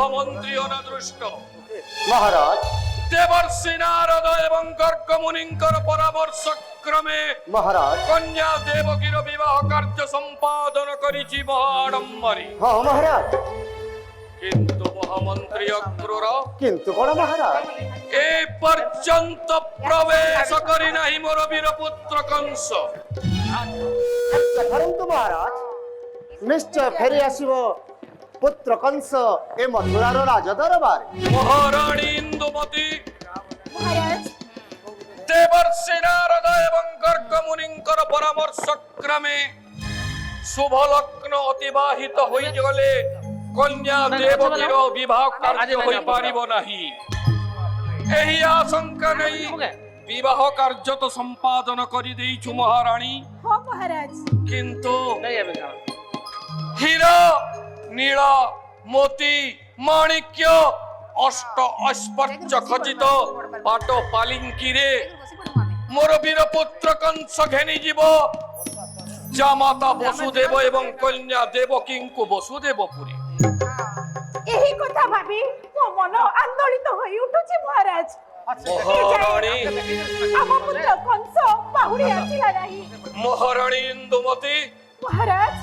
মহামন্ত্রী অনাদৃষ্ট মহারাজ দেবর্ষি নারদ এবং গর্গ মুনিঙ্কর পরামর্শ ক্রমে মহারাজ কন্যা দেবকীর বিবাহ কার্য সম্পাদন করিছি মহাড়ম্বরে। হ্যাঁ মহারাজ কিন্তু মহামন্ত্রী অক্রূর কিন্তু কোন মহারাজ এ পর্যন্ত প্রবেশ করি নাই মোর বীরপুত্র কংস। ধরন্তু মহারাজ নিশ্চয় ফেরি আসিব পুত্র কংস এ মথুরার রাজ দরবার। মহারানী ইন্দুমতী মহারাজ দেবর্ষি নারদ এবং গর্গ মুনিঙ্কর পরামর্শ ক্রমে শুভ লগ্ন অতিবাহিত হই গলে কন্যা দেবকীর বিবাহ কার্য হই পারিব নাহি। এই আশঙ্কা নেই বিবাহ কার্য তো সম্পাদন করি দেইছু মহারানী। হ মহারাজ কিন্তু হীরা নীল মতি মাণিক্য অষ্ট ঐশ্বর্য খচিত পাট পালিঙ্কিরে মোর বীরপুত্র কংস ঘেনি জীব জামাতা বসুদেব এবং কন্যা দেবকীଙ୍କୁ বসুদেবপুরী। ଏହି କଥା ଭାବି ମୋ ମନ ଆନ୍ଦୋଳିତ ହୋଇ ଉଠୁଛି ମହାରାଜ। মহারানী ଆମ ପୁତ୍ର କଂସ ବାହୁଡ଼ି ଆସିଲା ନାହିଁ। মহারানী ইন্দুমতী ମହାରାଜ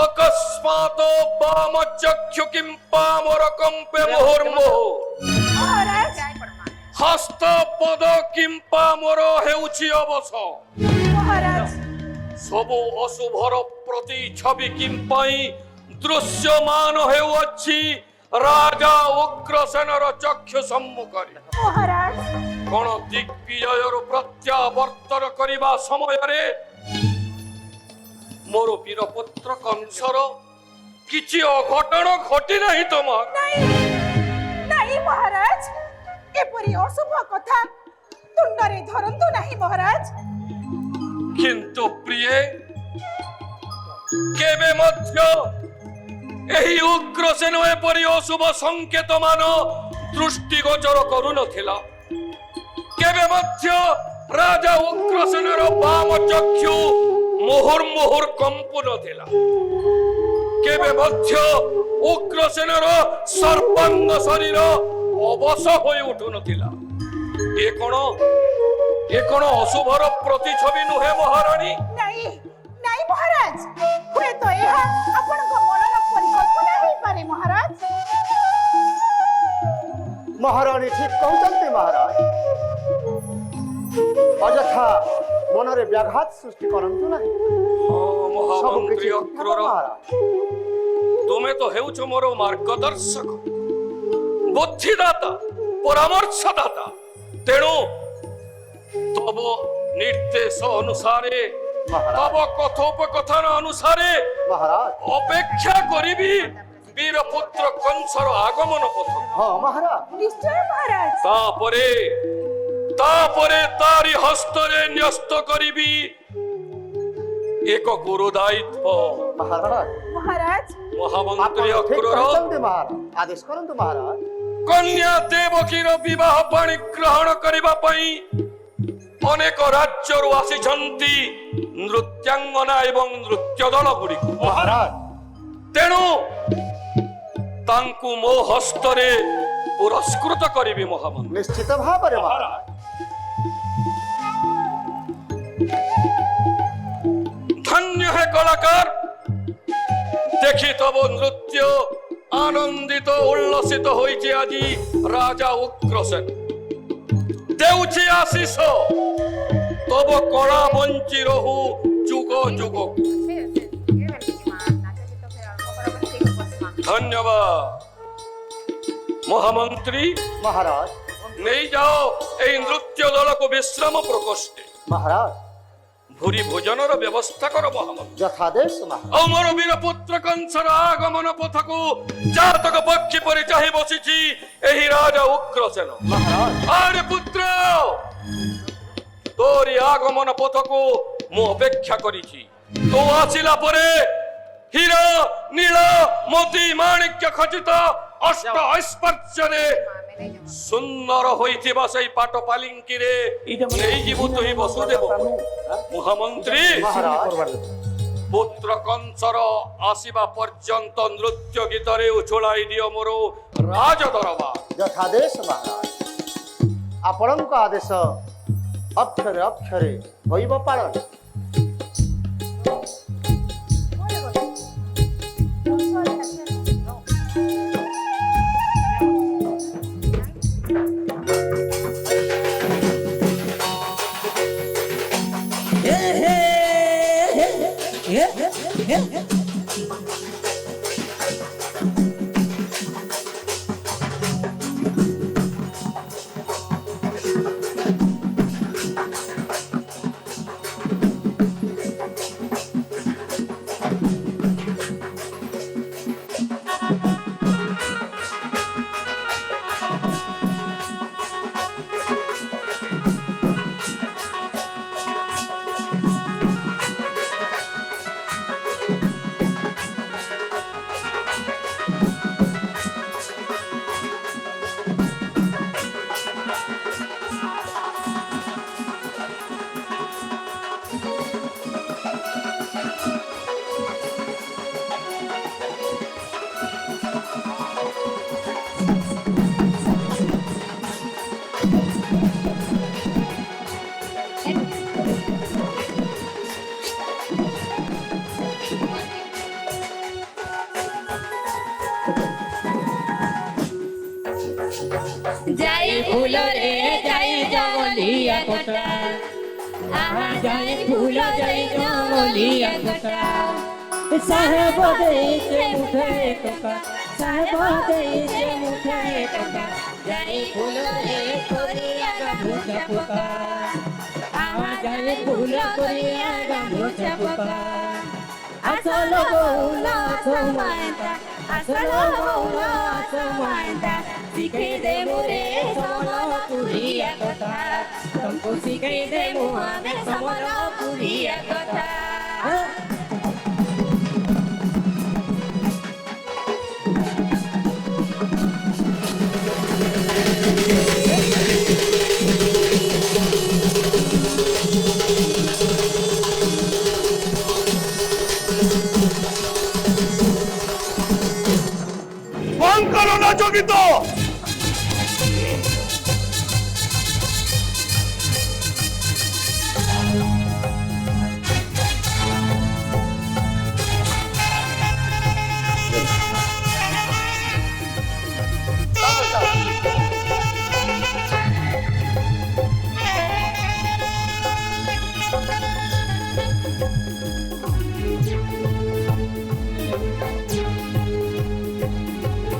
অকস্মাৎ বাম চক্ষু কিম্পা মোর কম্পে মুহুর্মুহু ମହାରାଜ হস্ত পদ কিম্পা মোর হেউছি অবশ। ମହାରାଜ ସବୁ ଅଶୁଭର ପ୍ରତି ଛବି କିମ୍ପାଇଁ ଦୃଶ୍ୟମାନ ହେଉଅଛି ରାଜା ଉଗ୍ରସେନର ଚକ୍ଷୁ ସମ୍ମୁଖରେ। ମହାରାଜ କଣ ଦିଗ୍ବିଜୟରୁ ପ୍ରତ୍ୟାବର୍ତ୍ତନ କରିବା ସମୟରେ ମୋର ବୀରପୁତ୍ର କଂସର କିଛି ଅଘଟଣ ଘଟି ନାହିଁ ତମର? ନାଇଁ ନାଇଁ ମହାରାଜ ଏପରି ଅଶୁଭ କଥା ତୁଣ୍ଡରେ ଧରନ୍ତୁ ନାହିଁ ମହାରାଜ। କିନ୍ତୁ ପ୍ରିୟେ କେବେ ମଧ୍ୟ ଏହି ଉଗ୍ରସେନ ଏପରି ଅଶୁଭ ସଂକେତ ମାନ ଦୃଷ୍ଟିଗୋଚର କରୁନଥିଲା। କେବେ ମଧ୍ୟ ରାଜା ଉଗ୍ରସେନର ବାମ ଚକ୍ଷୁ ମୁହୁର୍ମୁହୁର୍ କମ୍ପୁ ନଥିଲା। କେବେ ମଧ୍ୟ ଉଗ୍ରସେନର ସର୍ବାଙ୍ଗ ଶରୀର ଅବଶ ହୋଇ ଉଠୁନଥିଲା। ଏ କଣ ଅଶୁଭର ପ୍ରତିଛବି ନୁହେଁ ମହାରାଣୀ? ନାଇଁ ନାଇଁ ମହାରାଜ ହୁଏତ ଏହା ଆପଣଙ୍କ ମନର ପରିକଳ୍ପନା ହେଇପାରେ ମହାରାଜ। মহারানী ঠিক কହୁଛନ୍ତି মহারাজ। অযথা মନରେ ব্যাঘাত সৃষ্টি କରନ୍ତୁ ନାହିଁ। ସବୁ ମହାମନ୍ତ୍ରୀ କିଛି ଠିକ ହବ ଅକ୍ରୂର ମହାରାଜ। ତୁମେ ତ ହେଉଛ ମୋର ମାର୍ଗଦର୍ଶକ ବୁଦ୍ଧିଦାତା ପରାମର୍ଶଦାତା। ତେଣୁ ତବ ନିର୍ଦ୍ଦେଶ ଅନୁସାରେ ମହାରାଜ ତବ কথୋପକଥନ ଅନୁସାରେ মহারাজ ଅପେକ୍ଷା କରିବି ବୀରପୁତ୍ର କଂସର ଆଗମନ ପଥ। হ্যাঁ মহারাজ ନିଶ୍ଚୟ ମହାରାଜ। ତାପରେ ତାରି ହସ୍ତରେ ନ୍ୟସ୍ତ କରିବି ଏକ ଗୁରୁ ଦାୟିତ୍ୱ। মহারাজ ମହାରାଜ ମହାମନ୍ତ୍ରୀ ଆପଣ ଠିକ ଅକ୍ରୂର କହିଛନ୍ତି ମହାରାଜ। ଆଦେଶ କରନ୍ତୁ ମହାରାଜ। କନ୍ୟା ଦେବକୀର ବିବାହ ପାଣି ଗ୍ରହଣ କରିବା ପାଇଁ ଅନେକ ରାଜ୍ୟରୁ ଆସିଛନ୍ତି ନୃତ୍ୟାଙ୍ଗନା ଏବଂ ନୃତ୍ୟ ଦଳ ଗୁଡ଼ିକ। ମହାରାଜ ତେଣୁ ତାଙ୍କୁ ମୋ ହସ୍ତରେ ପୁରସ୍କୃତ କରିବି ମହାମନ୍ତ୍ରୀ। ନିଶ୍ଚିତ ଭାବରେ ମହାରାଜ। ଧନ୍ୟ ହେ କଳାକାର ଦେଖି ତବ ନୃତ୍ୟ ଆନନ୍ଦିତ ଉଲ୍ଲସିତ ହୋଇଛି ଆଜି ରାଜା ଉଗ୍ରସେନ। ଦେଉଛି ଆଶିଷ ତବ କଳା ବଞ୍ଚି ରହୁ ଯୁଗ ଯୁଗ। ଧନ୍ୟବାଦ ମହାମନ୍ତ୍ରୀ। মহারাজ ନେଇ ଯାଅ এই ନୃତ୍ୟ ଦଳକୁ ବିଶ୍ରାମ ପ୍ରକୋଷ୍ଠେ। মহারাজ ଭୁରି ଭୋଜନର ବ୍ୟବସ୍ଥା କର ମହାମନ୍ତ୍ରୀ। যথাদেশ মহারাজ। ଆଉ ମୋର ବୀରପୁତ୍ର କଂସର ଆଗମନ ପଥକୁ ଜାତକ ପକ୍ଷୀ ପରି ଚାହିଁ ବସିଛି ଏହି ରାଜା ଉଗ୍ରସେନ। মহারাজ ଆରେ ପୁତ୍ର ତୋରି ଆଗମନ ପଥକୁ ମୁଁ ଅପେକ୍ଷା କରିଛି। ତୁ ଆସିଲା ପରେ ହୀରା ନୀଳ ମୋତି ମାଣିକ୍ୟ ଖଚିତ ଅଷ୍ଟ ଐଶ୍ୱର୍ଯ୍ୟରେ ସୁନ୍ଦର ହୋଇଥିବା ସେଇ ପାଟ ପାଲିଙ୍କିରେ ନେଇଯିବୁ ତୁହି ବସୁଦେବ। ମହାମନ୍ତ୍ରୀ মহারাজ পুত্র কংসর আসিবা পর্যন্ত নৃত্য গীতরে উছুলাই দিও মোর রাজ দরবার। যথাদেশ মহারাজ ଆପଣଙ୍କ ଆଦେଶ ଅକ୍ଷରେ ଅକ୍ଷରେ ହୋଇବ ପାଳନ। যাই ফুল রে যাই জঙ্গলিয়া কোটা, আহা যাই ফুল যাই জঙ্গলিয়া কোটা, সাহেব দেইছে মুঠে টোকা, সাহেব দেইছে মুঠে টোকা, যাই ফুল রে করিয়া গামুছা পোকা, আহা যাই ফুল করিয়া গামুছা পোকা, আসল বউল সমায়তা, আসল বউল সমায়তা, শিখে দে মোরে সমল পুরিয়া কথা, তোমকো শিখে দে মোহামে সমল পুরিয়া কথা। বঙ্কর নাচগীত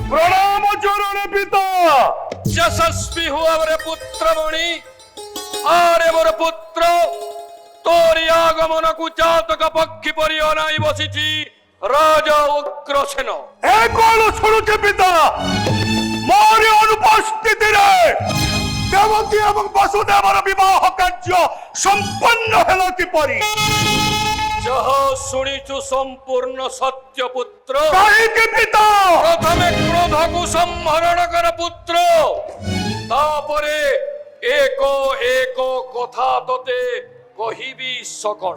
প্রণাম চরণে পিতা। যশস্বী হুয়া মোরে পুত্র মণি, আরে মোর পুত্র তোরি আগমনকু চাতক পক্ষী পরি অনাই বসিছি রাজা উগ্রসেন। এ কোন শুনুছে পিতা, মোরি অনুপস্থিতিরে দেবকী এবং বসুদেবর বিবাহ কার্য সম্পন্ন হেল কিপরি? যাহা শুনিছু সম্পূর্ণ সত্য পুত্র। কাহিকি পিতা? প্রথমে ক্রোধকু সম্হরণ কর পুত্র, তাপরে এক এক কথা তোতে কহিবি সকল।